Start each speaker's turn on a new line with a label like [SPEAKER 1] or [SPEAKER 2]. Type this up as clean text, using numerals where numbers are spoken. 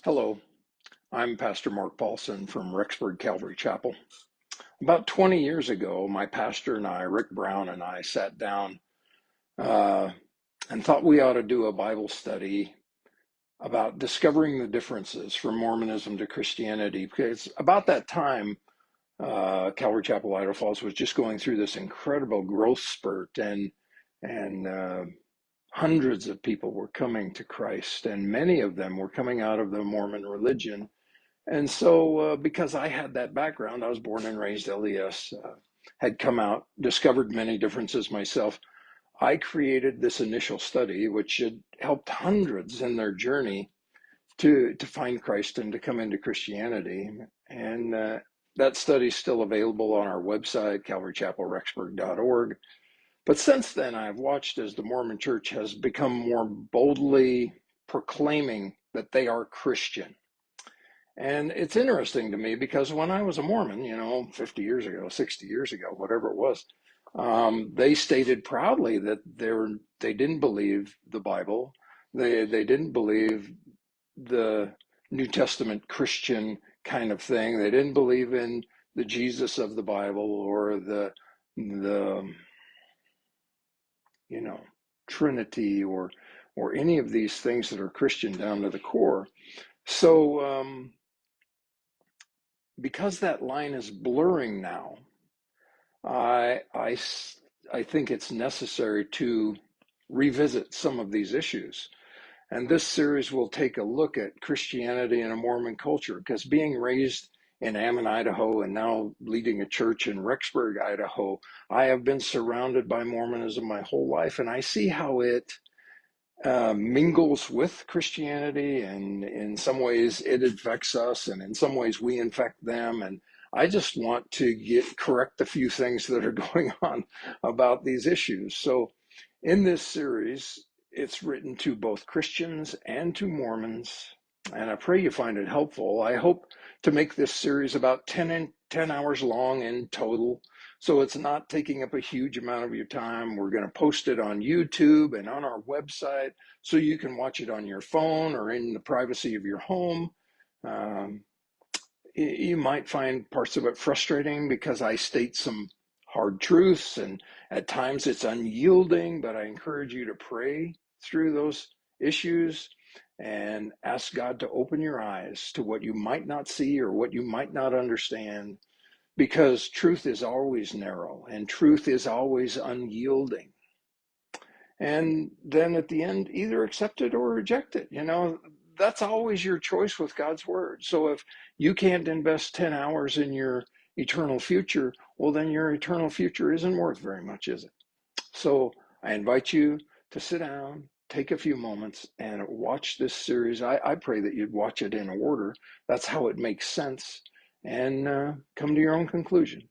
[SPEAKER 1] Hello, I'm Pastor Mark Paulson from Rexburg Calvary Chapel. About 20 years ago, my pastor and I, Rick Brown and I, sat down and thought we ought to do a Bible study about discovering the differences from Mormonism to Christianity. Because about that time, Calvary Chapel, Idaho Falls was just going through this incredible growth spurt, and hundreds of people were coming to Christ, and many of them were coming out of the Mormon religion. And so, because I had that background, I was born and raised LDS, had come out, discovered many differences myself. I created this initial study, which had helped hundreds in their journey to find Christ and to come into Christianity. And that study is still available on our website, calvarychapelrexburg.org. But since then, I've watched as the Mormon Church has become more boldly proclaiming that they are Christian. And it's interesting to me because when I was a Mormon, 50 years ago, 60 years ago, whatever it was, they stated proudly that they didn't believe the Bible. They didn't believe the New Testament Christian kind of thing. They didn't believe in the Jesus of the Bible or the Trinity or any of these things that are Christian down to the core. So because that line is blurring now, I think it's necessary to revisit some of these issues. And this series will take a look at Christianity and a Mormon culture, because being raised in Ammon, Idaho, and now leading a church in Rexburg, Idaho, I have been surrounded by Mormonism my whole life, and I see how it mingles with Christianity, and in some ways it infects us, and in some ways we infect them. And I just want to correct a few things that are going on about these issues. So in this series, it's written to both Christians and to Mormons, and I pray you find it helpful. I hope to make this series about 10 hours long in total, so it's not taking up a huge amount of your time. We're going to post it on YouTube and on our website, so you can watch it on your phone or in the privacy of your home. You might find parts of it frustrating because I state some hard truths, and at times it's unyielding, but I encourage you to pray through those issues and ask God to open your eyes to what you might not see or what you might not understand, because truth is always narrow and truth is always unyielding. And then at the end, either accept it or reject it. That's always your choice with God's word. So if you can't invest 10 hours in your eternal future, well, then your eternal future isn't worth very much, is it? So I invite you to sit down, take a few moments, and watch this series. I pray that you'd watch it in order. That's how it makes sense, and come to your own conclusion.